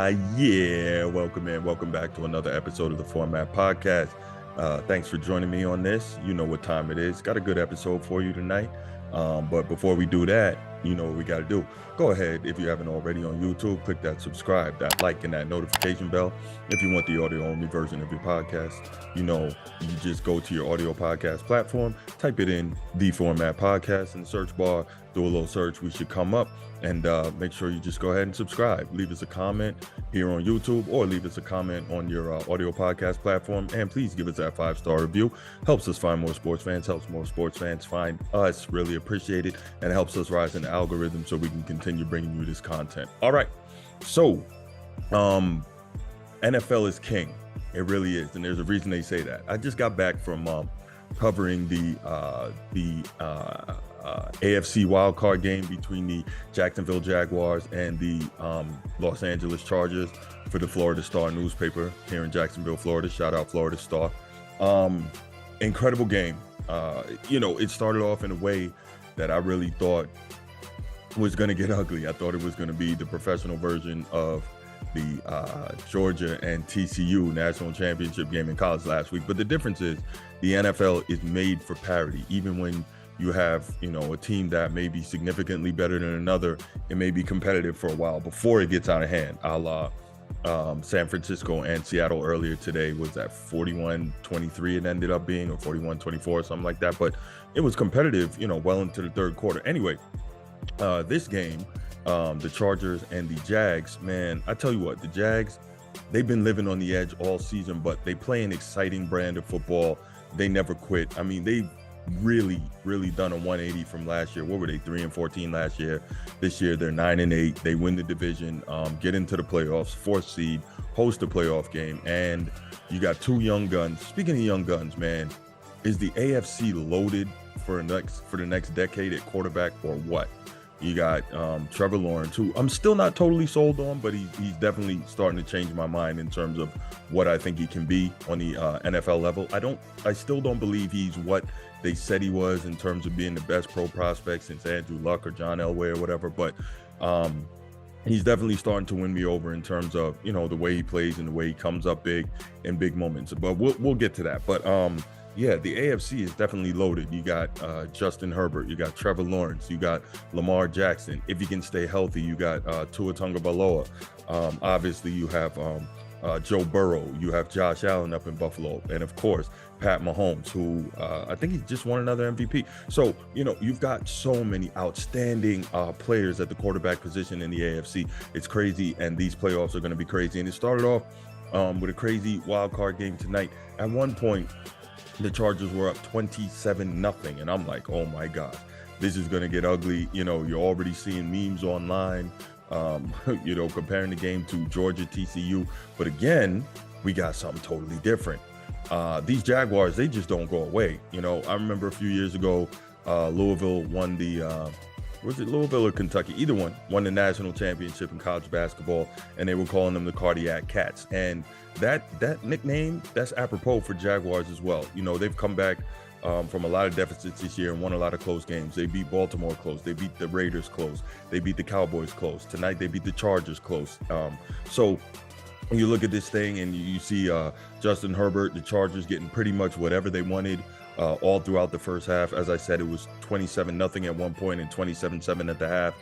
Yeah, welcome back to another episode of the Format Podcast. Thanks for joining me on this. You know what time it is. Got a good episode for you tonight. But before we do that, you know what we got to do. Go ahead, if you haven't already on YouTube, click that subscribe, that like, and that notification bell. If you want the audio-only version of your podcast, you just go to your audio podcast platform, type it in, the Format Podcast, in the search bar, do a little search. We should come up. And make sure you just go ahead and subscribe. Leave us a comment here on YouTube or leave us a comment on your audio podcast platform. And please give us that 5-star review. Helps us find more sports fans, helps more sports fans find us. Really appreciate it. And helps us rise in the algorithm so we can continue bringing you this content. All right. So NFL is king. It really is. And there's a reason they say that. I just got back from covering the AFC Wild card game between the Jacksonville Jaguars and the Los Angeles Chargers for the Florida Star newspaper here in Jacksonville, Florida. Shout out Florida Star. Incredible game. It started off in a way that I really thought was going to get ugly. I thought it was going to be the professional version of the Georgia and TCU national championship game in college last week. But the difference is the NFL is made for parity. Even when you have, a team that may be significantly better than another, it may be competitive for a while before it gets out of hand. A la San Francisco and Seattle earlier today was at 41-23 it ended up being, or 41-24, something like that. But it was competitive, well into the third quarter. Anyway, this game, the Chargers and the Jags, man, I tell you what, the Jags, they've been living on the edge all season, but they play an exciting brand of football. They never quit. I mean, they've really done a 180 from last year. What were they, 3-14 last year? This year they're 9-8. They win the division, get into the playoffs, 4th seed, host a playoff game, and you got two young guns. Speaking of young guns, man, is the AFC loaded for the next decade at quarterback or what? You got Trevor Lawrence, who I'm still not totally sold on, but he's definitely starting to change my mind in terms of what I think he can be on the NFL level. I still don't believe he's what they said he was in terms of being the best pro prospect since Andrew Luck or John Elway or whatever, but he's definitely starting to win me over in terms of, the way he plays and the way he comes up big in big moments. But we'll get to that. But yeah, the AFC is definitely loaded. You got Justin Herbert, you got Trevor Lawrence, you got Lamar Jackson. If you can stay healthy, you got Tua Tagovailoa. Obviously, you have Joe Burrow, you have Josh Allen up in Buffalo, and of course, Pat Mahomes, who I think he just won another MVP. So, you've got so many outstanding players at the quarterback position in the AFC. It's crazy, and these playoffs are going to be crazy. And it started off with a crazy wild card game tonight. At one point, the Chargers were up 27-0, and I'm like, oh my gosh, this is going to get ugly. You're already seeing memes online, comparing the game to Georgia TCU. But again, we got something totally different. These Jaguars, they just don't go away. I remember a few years ago, Louisville won the was it Louisville or Kentucky? Either one won the national championship in college basketball, and they were calling them the Cardiac Cats. And that nickname, that's apropos for Jaguars as well. They've come back from a lot of deficits this year and won a lot of close games. They beat Baltimore close. They beat the Raiders close. They beat the Cowboys close. Tonight, they beat the Chargers close. So when you look at this thing and you see Justin Herbert, the Chargers getting pretty much whatever they wanted all throughout the first half. As I said, it was 27-0 at one point and 27-7 at the half.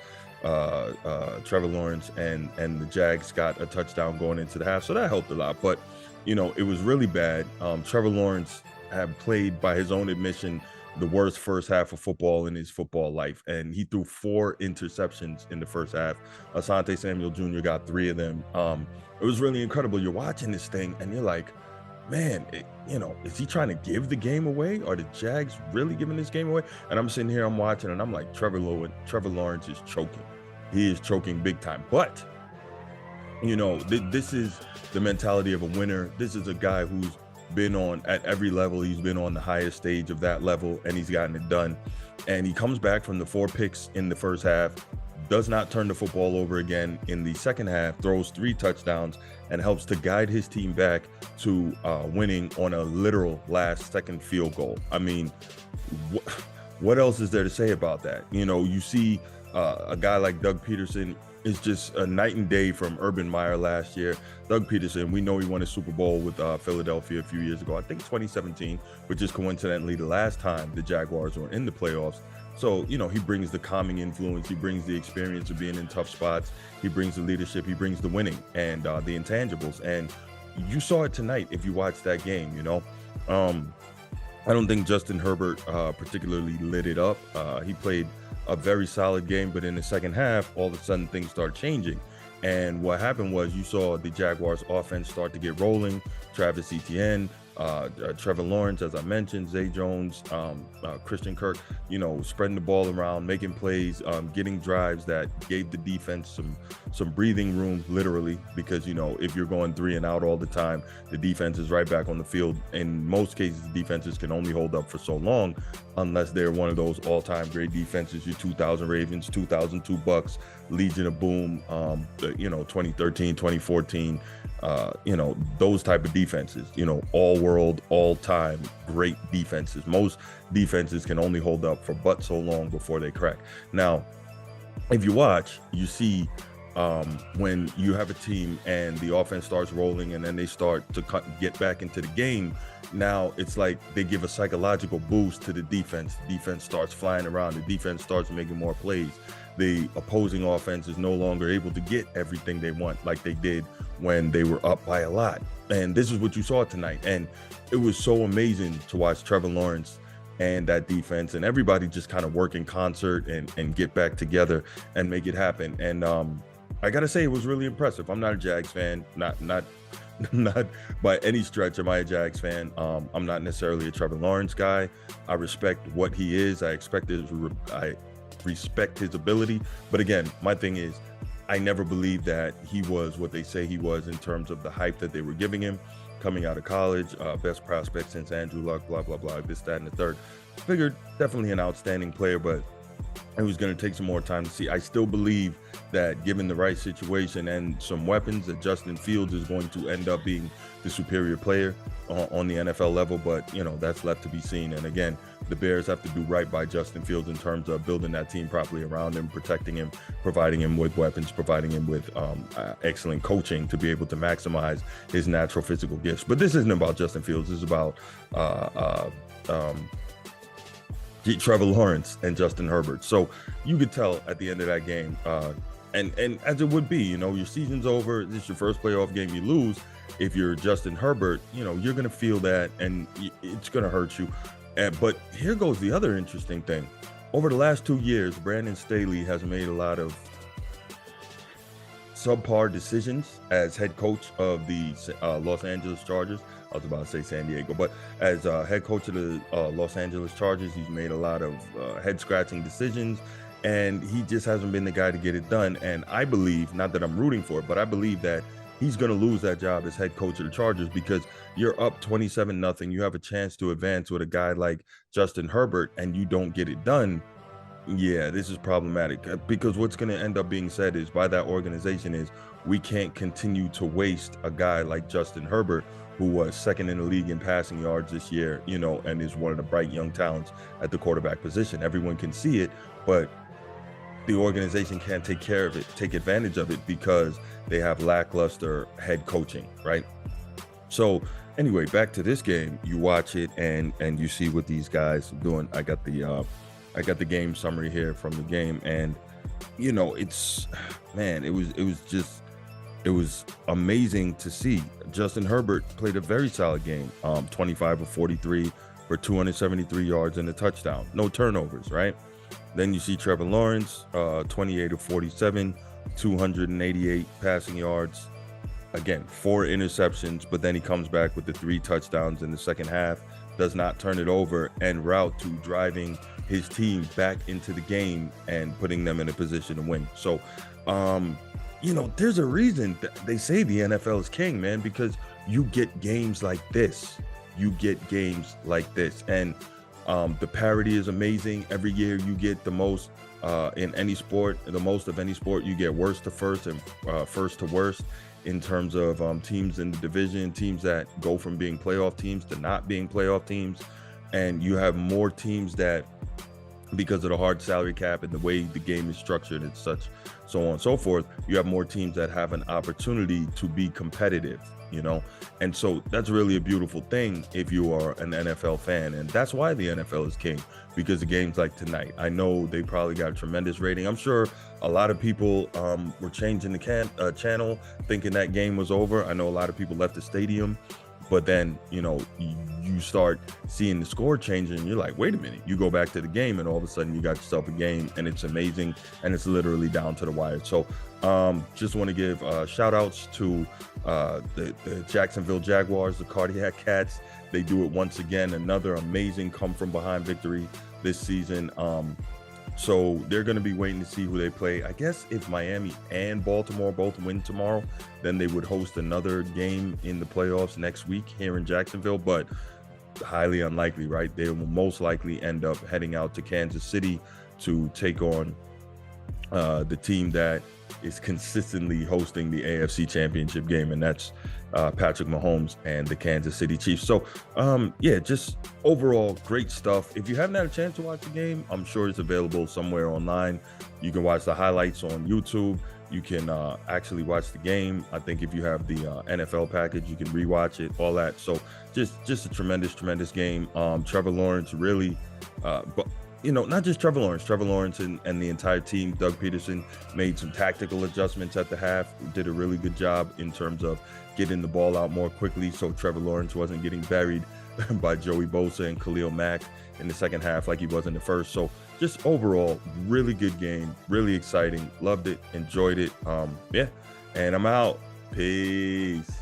Trevor Lawrence and the Jags got a touchdown going into the half, so that helped a lot. But, it was really bad. Trevor Lawrence had played, by his own admission, the worst first half of football in his football life, and he threw 4 interceptions in the first half. Asante Samuel Jr. got 3 of them. It was really incredible. You're watching this thing, and you're like, man, is he trying to give the game away? Are the Jags really giving this game away? And I'm sitting here, I'm watching, and I'm like, Trevor Lawrence is choking. He is choking big time. But, this is the mentality of a winner. This is a guy who's been on at every level. He's been on the highest stage of that level, and he's gotten it done. And he comes back from the 4 picks in the first half, does not turn the football over again in the second half, throws 3 touchdowns, and helps to guide his team back to winning on a literal last-second field goal. I mean, what else is there to say about that? You see a guy like Doug Peterson is just a night and day from Urban Meyer last year. Doug Peterson, we know he won a Super Bowl with Philadelphia a few years ago, I think 2017, which is coincidentally the last time the Jaguars were in the playoffs. So, he brings the calming influence. He brings the experience of being in tough spots. He brings the leadership. He brings the winning and the intangibles. And you saw it tonight if you watched that game, I don't think Justin Herbert particularly lit it up. He played a very solid game, but in the second half, all of a sudden things start changing. And what happened was you saw the Jaguars offense start to get rolling. Travis Etienne, Trevor Lawrence, as I mentioned, Zay Jones, Christian Kirk, spreading the ball around, making plays, getting drives that gave the defense some breathing room, literally, because, if you're going 3 and out all the time, the defense is right back on the field. In most cases, defenses can only hold up for so long unless they're one of those all-time great defenses, your 2000 Ravens, 2002 Bucks, Legion of Boom, 2013, 2014, those type of defenses, all world, all time great defenses. Most defenses can only hold up for but so long before they crack. Now, if you watch, you see when you have a team and the offense starts rolling and then they start to get back into the game, now it's like they give a psychological boost to the defense. The defense starts flying around. The defense starts making more plays. The opposing offense is no longer able to get everything they want like they did when they were up by a lot. And this is what you saw tonight. And it was so amazing to watch Trevor Lawrence and that defense and everybody just kind of work in concert and get back together and make it happen. And I got to say, it was really impressive. I'm not a Jags fan, not by any stretch am I a Jags fan. I'm not necessarily a Trevor Lawrence guy. I respect what he is. I respect his ability. But again, my thing is, I never believed that he was what they say he was in terms of the hype that they were giving him coming out of college, best prospect since Andrew Luck, blah, blah, blah, this, that, and the third. Figured definitely an outstanding player, but it was going to take some more time to see. I still believe that given the right situation and some weapons, that Justin Fields is going to end up being the superior player on the NFL level, but that's left to be seen. And again, the Bears have to do right by Justin Fields in terms of building that team properly around him, protecting him, providing him with weapons, providing him with excellent coaching to be able to maximize his natural physical gifts. But this isn't about Justin Fields. This is about Trevor Lawrence and Justin Herbert. So you could tell at the end of that game, and as it would be, your season's over. This is your first playoff game you lose. If you're Justin Herbert, you're going to feel that, and it's going to hurt you. But here goes the other interesting thing. Over the last 2 years, Brandon Staley has made a lot of subpar decisions as head coach of the Los Angeles Chargers. I was about to say San Diego, but as head coach of the Los Angeles Chargers, he's made a lot of head-scratching decisions, and he just hasn't been the guy to get it done. And I believe, not that I'm rooting for it, but I believe that he's going to lose that job as head coach of the Chargers because you're up 27-0. You have a chance to advance with a guy like Justin Herbert, and you don't get it done. Yeah, this is problematic because what's going to end up being said is by that organization is we can't continue to waste a guy like Justin Herbert, who was second in the league in passing yards this year, and is one of the bright young talents at the quarterback position. Everyone can see it, but the organization can't take advantage of it because they have lackluster head coaching, right? So anyway, back to this game, you watch it and you see what these guys are doing. I got the game summary here from the game, and it was amazing to see. Justin Herbert played a very solid game, 25 of 43 for 273 yards and a touchdown, no turnovers, right? Then you see Trevor Lawrence, 28 of 47, 288 passing yards. Again, 4 interceptions, but then he comes back with the 3 touchdowns in the second half, does not turn it over, en route to driving his team back into the game and putting them in a position to win. So, there's a reason they say the NFL is king, man, because you get games like this. And the parity is amazing. Every year you get the most in any sport, the most of any sport. You get worst to first and first to worst in terms of teams in the division, teams that go from being playoff teams to not being playoff teams. And you have more teams that because of the hard salary cap and the way the game is structured and such, so on and so forth, you have more teams that have an opportunity to be competitive, and so that's really a beautiful thing if you are an NFL fan. And that's why the NFL is king, because the games like tonight, I know they probably got a tremendous rating. I'm sure a lot of people were changing the channel thinking that game was over. I know a lot of people left the stadium. But then, you start seeing the score changing, and you're like, wait a minute. You go back to the game, and all of a sudden you got yourself a game, and it's amazing, and it's literally down to the wire. So just want to give shout outs to the Jacksonville Jaguars, the Cardiac Cats. They do it once again. Another amazing come from behind victory this season. So they're going to be waiting to see who they play. I guess if Miami and Baltimore both win tomorrow, then they would host another game in the playoffs next week here in Jacksonville, but highly unlikely, right? They will most likely end up heading out to Kansas City to take on the team that is consistently hosting the AFC Championship game, and that's Patrick Mahomes and the Kansas City Chiefs. So, just overall great stuff. If you haven't had a chance to watch the game, I'm sure it's available somewhere online. You can watch the highlights on YouTube. You can actually watch the game. I think if you have the NFL package, you can rewatch it, all that. So just a tremendous game. Trevor Lawrence really, but not just Trevor Lawrence and the entire team. Doug Peterson made some tactical adjustments at the half, did a really good job in terms of getting the ball out more quickly, so Trevor Lawrence wasn't getting buried by Joey Bosa and Khalil Mack in the second half like he was in the first. So just overall, really good game, really exciting, loved it, enjoyed it. And I'm out. Peace.